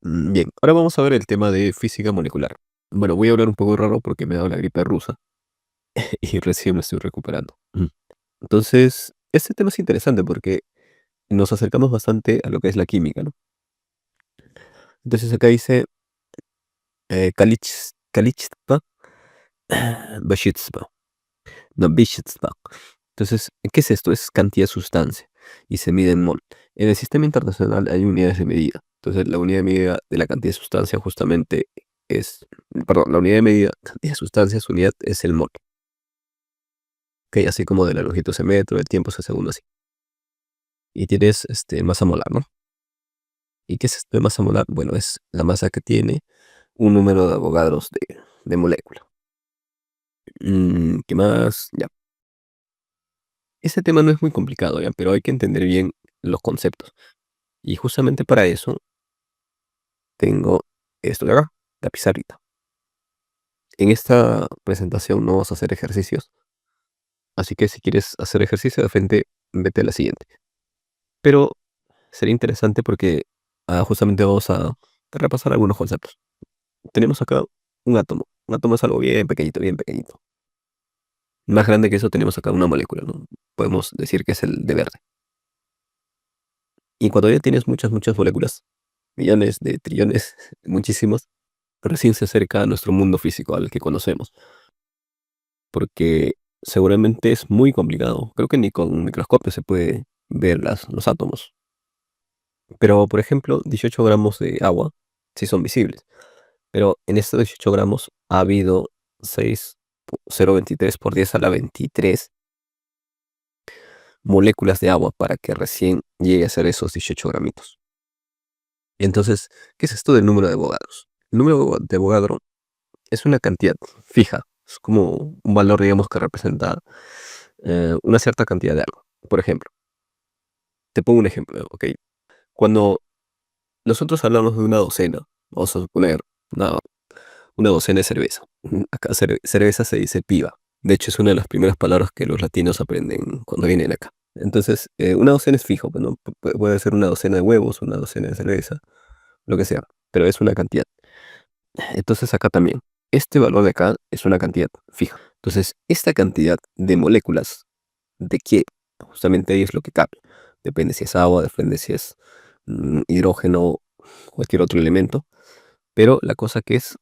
Bien, ahora vamos a ver el tema de física molecular. Bueno, voy a hablar un poco raro porque me ha dado la gripe rusa y recién me estoy recuperando. Entonces, este tema es interesante porque nos acercamos bastante a lo que es la química, ¿no? Entonces acá dice Kalichpa, Bashitspa, no, Bishitspa. Entonces, ¿qué es esto? Es cantidad de sustancia y se mide en mol. En el sistema internacional hay unidades de medida. Entonces, la unidad de medida de la cantidad de sustancia justamente es, perdón, la unidad de medida, cantidad de sustancia, su unidad es el mol. Ok, así como de la longitud se metro, el tiempo se segundo, así. Y tienes masa molar, ¿no? ¿Y qué es esto de masa molar? Bueno, es la masa que tiene un número de Avogadros de molécula. ¿Qué más? Ya. Ese tema no es muy complicado, ya, pero hay que entender bien los conceptos. Y justamente para eso tengo esto de acá, la pizarrita. En esta presentación no vas a hacer ejercicios, así que si quieres hacer ejercicio de frente, vete a la siguiente. Pero sería interesante porque justamente vamos a repasar algunos conceptos. Tenemos acá un átomo. Un átomo es algo bien pequeñito, bien pequeñito. Más grande que eso tenemos acá una molécula, ¿no? Podemos decir que es el de verde. Y cuando ya tienes muchas, muchas moléculas, millones de trillones, muchísimos, recién se acerca a nuestro mundo físico, al que conocemos. Porque seguramente es muy complicado. Creo que ni con un microscopio se puede ver los átomos. Pero, por ejemplo, 18 gramos de agua sí son visibles. Pero en estos 18 gramos ha habido 6,023 por 10 a la 23 moléculas de agua para que recién llegue a ser esos 18 gramitos. Entonces, ¿qué es esto del número de Avogadros? El número de Avogadro es una cantidad fija. Es como un valor, digamos, que representa una cierta cantidad de algo. Por ejemplo, te pongo un ejemplo, ¿ok? Cuando nosotros hablamos de una docena, vamos a suponer una docena de cerveza. Acá cerveza se dice piba. De hecho, es una de las primeras palabras que los latinos aprenden cuando vienen acá. Entonces, una docena es fijo, pues, ¿no? Puede ser una docena de huevos, una docena de cerveza, lo que sea, pero es una cantidad. Entonces, acá también. Este valor de acá es una cantidad fija. Entonces, esta cantidad de moléculas, ¿de qué? Justamente ahí es lo que cambia. Depende si es agua, depende si es hidrógeno o cualquier otro elemento. Pero la cosa que es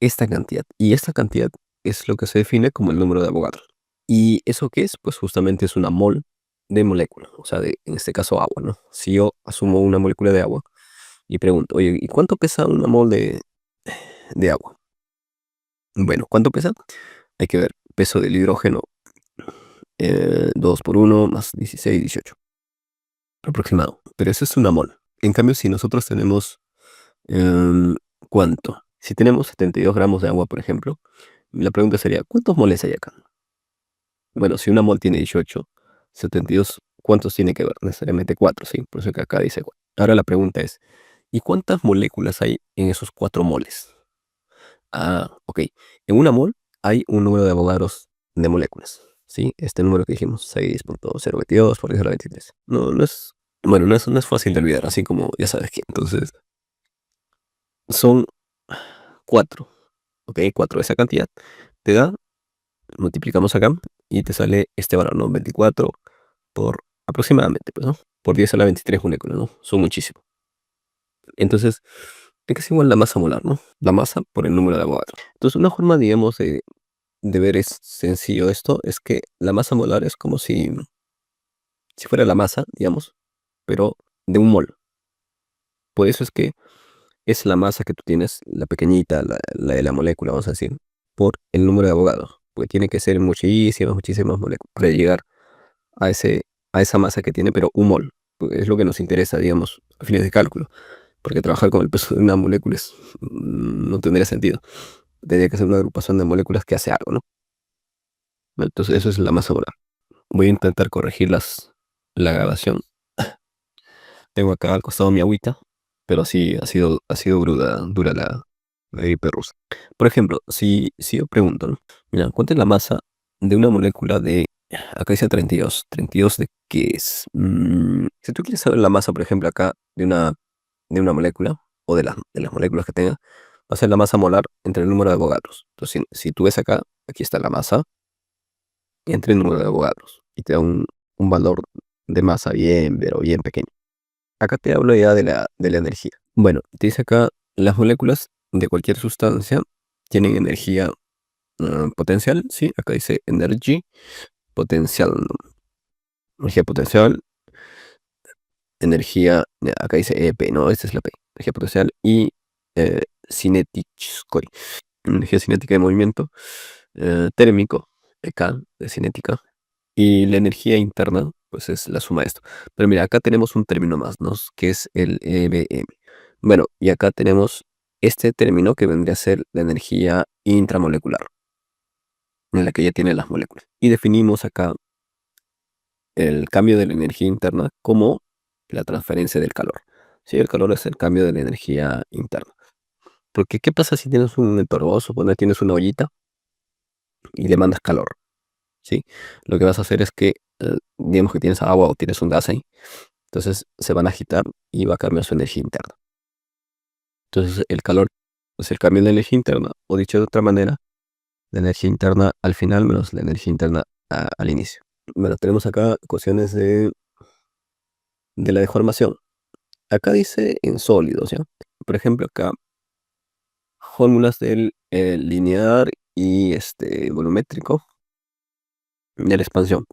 esta cantidad. Y esta cantidad es lo que se define como el número de Avogadro. ¿Y eso qué es? Pues justamente es una mol de molécula. O sea, en este caso agua, ¿no? Si yo asumo una molécula de agua y pregunto, oye, ¿y cuánto pesa una mol de agua? Bueno, ¿cuánto pesa? Hay que ver. Peso del hidrógeno, 2 por 1 más 16, 18. Aproximado. Pero eso es una mol. En cambio, si nosotros tenemos Em, ¿cuánto? Si tenemos 72 gramos de agua, por ejemplo, la pregunta sería, ¿cuántos moles hay acá? Bueno, si una mol tiene 18, 72, ¿cuántos tiene que ver? Necesariamente 4, ¿sí? Por eso que acá dice 4. Ahora la pregunta es, ¿y cuántas moléculas hay en esos 4 moles? Ok. En una mol hay un número de Avogadros de moléculas, ¿sí? Este número que dijimos, 6,022 por 10 a la 23. No es, bueno, no es fácil de olvidar, así como ya sabes que. Entonces, son 4. Ok, 4 de esa cantidad te da, multiplicamos acá y te sale este valor, ¿no? 24 por aproximadamente, pues, ¿no? Por 10 a la 23 moléculas, ¿no? Son muchísimos. Entonces, es que es igual la masa molar, ¿no? La masa por el número de Avogadro. Entonces, una forma, digamos, de ver es sencillo esto, es que la masa molar es como si fuera la masa, digamos, pero de un mol. Por eso es que es la masa que tú tienes, la pequeñita, la de la molécula, vamos a decir, por el número de Avogadro. Porque tiene que ser muchísimas, muchísimas moléculas para llegar a a esa masa que tiene, pero un mol. Pues es lo que nos interesa, digamos, a fines de cálculo. Porque trabajar con el peso de una molécula no tendría sentido. Tendría que ser una agrupación de moléculas que hace algo, ¿no? Entonces, eso es la masa molar. Voy a intentar corregir la grabación. Tengo acá al costado mi agüita, pero sí, ha sido dura la gripe rusa. Por ejemplo, si yo pregunto, ¿no? Mira, ¿cuánto es la masa de una molécula de... Acá dice 32. ¿32 de qué es? Si tú quieres saber la masa, por ejemplo, acá de una molécula, o de las moléculas que tenga, va a ser la masa molar entre el número de Avogadros. Entonces, si tú ves acá, aquí está la masa entre el número de Avogadros y te da un valor de masa bien, pero bien pequeño. Acá te hablo ya de la energía. Bueno, te dice acá, las moléculas de cualquier sustancia tienen energía potencial, ¿sí? Acá dice energy potencial, ¿no? Energía potencial, energía, acá dice EP, no, esta es la P, energía potencial y cinética, energía cinética de movimiento, térmico, EK, de cinética, y la energía interna, pues es la suma de esto. Pero mira, acá tenemos un término más, ¿no? Que es el EBM. Bueno, y acá tenemos este término que vendría a ser la energía intramolecular, en la que ya tienen las moléculas. Y definimos acá el cambio de la energía interna como la transferencia del calor. Sí, el calor es el cambio de la energía interna. Porque, ¿qué pasa si tienes un entorno? Suponer tienes una ollita y le mandas calor, ¿sí? Lo que vas a hacer es que, digamos que tienes agua o tienes un gas ahí, entonces se van a agitar y va a cambiar su energía interna. Entonces, el calor es el cambio de energía interna, o dicho de otra manera, la energía interna al final menos la energía interna al inicio. Bueno, tenemos acá ecuaciones de la deformación. Acá dice en sólidos, ¿ya? Por ejemplo, acá fórmulas del lineal y volumétrico de la expansión.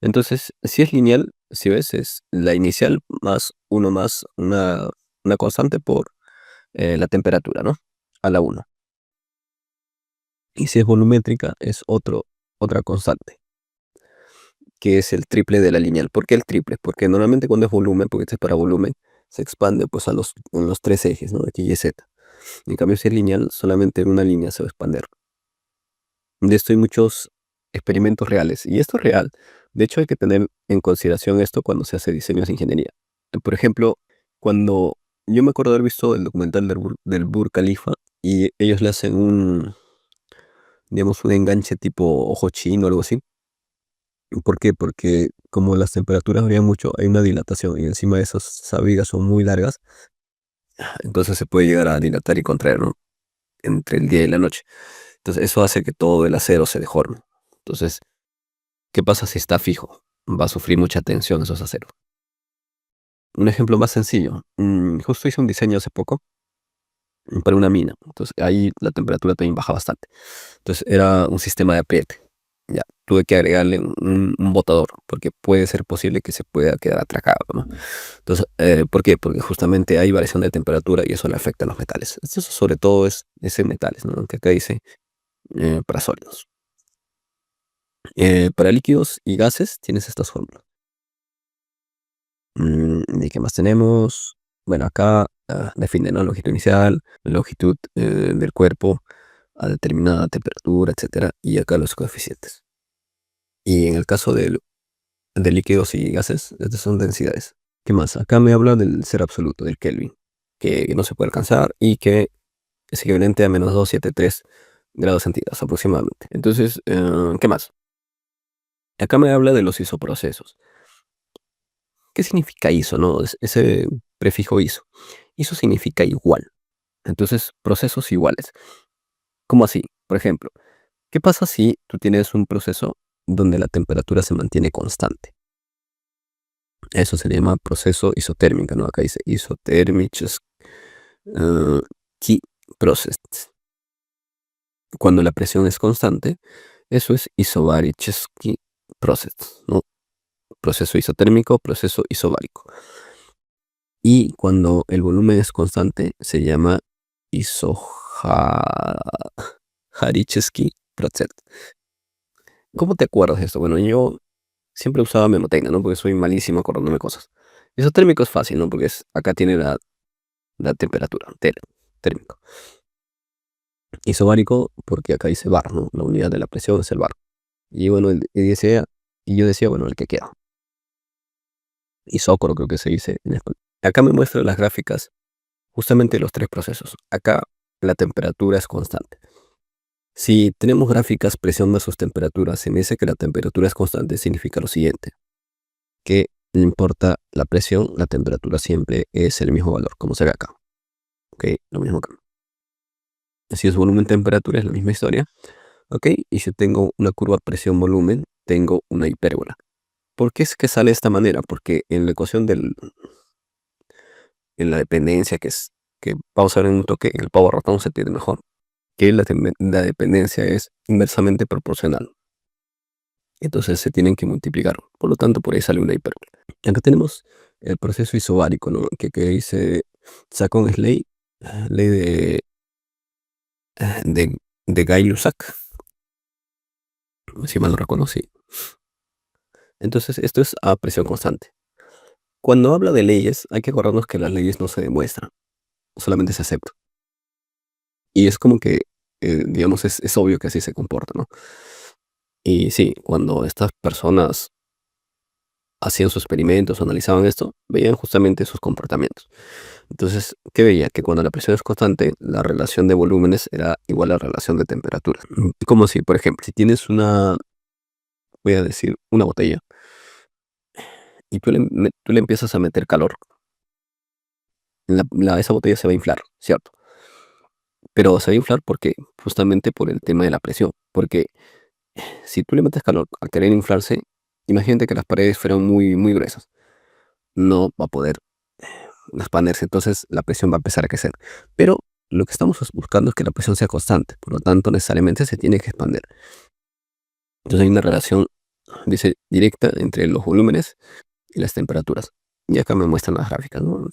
Entonces, si es lineal, si ves, es la inicial más uno más una constante por la temperatura, ¿no? A la 1. Y si es volumétrica, es otra constante, que es el triple de la lineal. ¿Por qué el triple? Porque normalmente cuando es volumen, porque este es para volumen, se expande pues en los tres ejes, ¿no? X, Y, Z. En cambio, si es lineal, solamente en una línea se va a expandir. De esto hay muchos experimentos reales. Y esto es real. De hecho, hay que tener en consideración esto cuando se hace diseños de ingeniería. Por ejemplo, cuando yo me acuerdo haber visto el documental del Burj Khalifa y ellos le hacen digamos, un enganche tipo ojo chino o algo así. ¿Por qué? Porque como las temperaturas varían mucho, hay una dilatación y encima de esas vigas son muy largas, entonces se puede llegar a dilatar y contraer, ¿no? Entre el día y la noche. Entonces eso hace que todo el acero se deforme. Entonces, ¿qué pasa si está fijo? Va a sufrir mucha tensión esos aceros. Un ejemplo más sencillo. Justo hice un diseño hace poco para una mina. Entonces ahí la temperatura también baja bastante. Entonces era un sistema de apriete. Ya, tuve que agregarle un botador porque puede ser posible que se pueda quedar atracado, ¿no? Entonces, ¿por qué? Porque justamente hay variación de temperatura y eso le afecta a los metales. Esto sobre todo es en metales, ¿no? Que acá dice para sólidos. Para líquidos y gases tienes estas fórmulas. ¿Y qué más tenemos? Bueno, acá define, ¿no? Longitud inicial, longitud del cuerpo a determinada temperatura, etcétera, y acá los coeficientes. Y en el caso de líquidos y gases, estas son densidades. ¿Qué más? Acá me habla del ser absoluto, del Kelvin, que no se puede alcanzar y que es equivalente a menos 273 grados centígrados aproximadamente. Entonces, ¿qué más? Acá me habla de los isoprocesos. ¿Qué significa iso, no? Ese prefijo iso. Iso significa igual. Entonces, procesos iguales. ¿Cómo así? Por ejemplo, ¿qué pasa si tú tienes un proceso donde la temperatura se mantiene constante? Eso se llama proceso isotérmico, ¿no? Acá dice isothermic key process. Cuando la presión es constante, eso es isobaric key process, ¿no? Proceso isotérmico, proceso isobárico. Y cuando el volumen es constante, se llama Isoharichesky process. ¿Cómo te acuerdas de esto? Bueno, yo siempre usaba memotecnia, ¿no? Porque soy malísimo acordándome cosas. Isotérmico es fácil, ¿no? Porque acá tiene la temperatura, térmico. Isobárico, porque acá dice bar, ¿no? La unidad de la presión es el bar. Y bueno, yo decía, bueno, el que queda. Isócoro creo que se dice en español. Acá me muestra las gráficas justamente los tres procesos. Acá la temperatura es constante. Si tenemos gráficas presión versus temperatura, se me dice que la temperatura es constante, significa lo siguiente, que no importa la presión, la temperatura siempre es el mismo valor, como se ve acá. Ok, lo mismo acá. Si es volumen-temperatura, es la misma historia. Ok, y si tengo una curva presión-volumen, tengo una hipérbola. ¿Por qué es que sale de esta manera? Porque en la ecuación en la dependencia, que vamos a ver en un toque, en el power ratón se entiende mejor, que la dependencia es inversamente proporcional. Entonces se tienen que multiplicar. Por lo tanto, por ahí sale una hipérbola. Acá tenemos el proceso isobárico, ¿no? Que dice Sacon-Slay, ley de, de Gay-Lussac, si mal no recuerdo, sí. Entonces, esto es a presión constante. Cuando habla de leyes, hay que acordarnos que las leyes no se demuestran, solamente se aceptan. Y es como que, digamos, es obvio que así se comporta, ¿no? Y sí, cuando estas personas hacían sus experimentos, analizaban esto, veían justamente sus comportamientos. Entonces, ¿qué veía? Que cuando la presión es constante, la relación de volúmenes era igual a la relación de temperatura. Como si, por ejemplo, si tienes voy a decir, una botella, y tú le empiezas a meter calor, esa botella se va a inflar, ¿cierto? Pero se va a inflar porque, justamente por el tema de la presión. Porque si tú le metes calor al querer inflarse, imagínate que las paredes fueran muy, muy gruesas. No va a poder expandirse, entonces la presión va a empezar a crecer. Pero lo que estamos buscando es que la presión sea constante, por lo tanto necesariamente se tiene que expandir. Entonces hay una relación, dice, directa entre los volúmenes y las temperaturas. Y acá me muestran las gráficas, ¿no?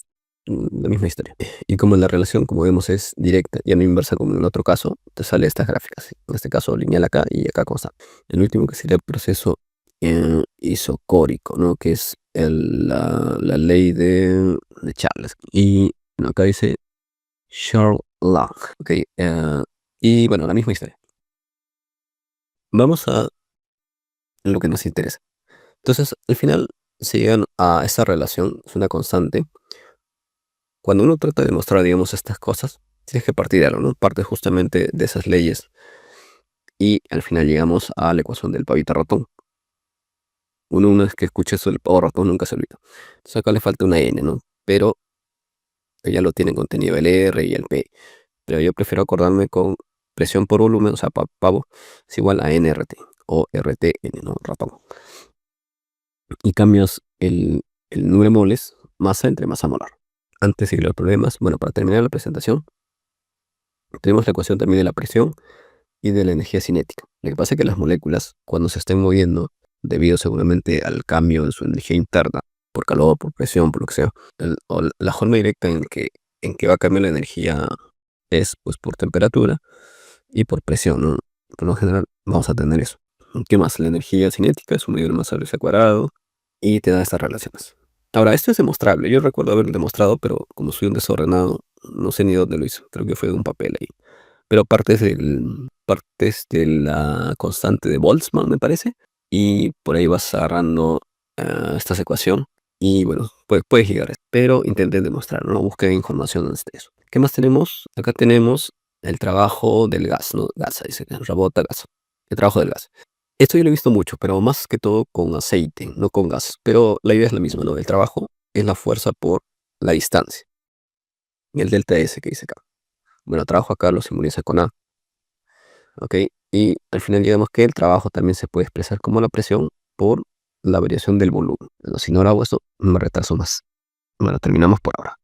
La misma historia. Y como la relación, como vemos, es directa, ya no inversa como en el otro caso, te sale estas gráficas. En este caso lineal acá y acá constante. El último que sería el proceso isocórico, ¿no? Que es la ley de Charles. Y bueno, acá dice Sherlock. Ok, y bueno, la misma historia. Vamos a lo que nos interesa. Entonces, al final se llegan a esta relación, es una constante. Cuando uno trata de demostrar, digamos, estas cosas, tienes que partir de algo, ¿no? Parte justamente de esas leyes. Y al final llegamos a la ecuación del pavita ratón. Una vez que escuche eso del pavo ratón nunca se olvida. Entonces acá le falta una n, ¿no? Pero ya lo tienen contenido el R y el P. Pero yo prefiero acordarme con presión por volumen, o sea, pavo, es igual a nRT o RTN, ¿no? Ratón. Y cambias el número de moles, masa entre masa molar. Antes de ir a los problemas, bueno, para terminar la presentación, tenemos la ecuación también de la presión y de la energía cinética. Lo que pasa es que las moléculas, cuando se estén moviendo, debido seguramente al cambio en su energía interna, por calor, por presión, por lo que sea, o la forma directa en que va a cambiar la energía es pues por temperatura y por presión, ¿no? Por lo general vamos a tener eso. ¿Qué más? La energía cinética es un mayor masa al cuadrado y te da estas relaciones. Ahora, esto es demostrable. Yo recuerdo haberlo demostrado, pero como soy un desordenado, no sé ni dónde lo hice. Creo que fue de un papel ahí. Pero partes de la constante de Boltzmann, me parece. Y por ahí vas agarrando esta ecuación. Y bueno, puedes llegar a esto. Pero intenten demostrarlo, no busquen información antes de eso. ¿Qué más tenemos? Acá tenemos el trabajo del gas, ¿no? Gas, dice, rebota gas. El trabajo del gas. Esto yo lo he visto mucho, pero más que todo con aceite, no con gas. Pero la idea es la misma, ¿no? El trabajo es la fuerza por la distancia. Y el delta S que dice acá. Bueno, trabajo acá lo simboliza con A. ¿Ok? Y al final digamos que el trabajo también se puede expresar como la presión por la variación del volumen. Bueno, si no lo hago esto, me retraso más. Bueno, terminamos por ahora.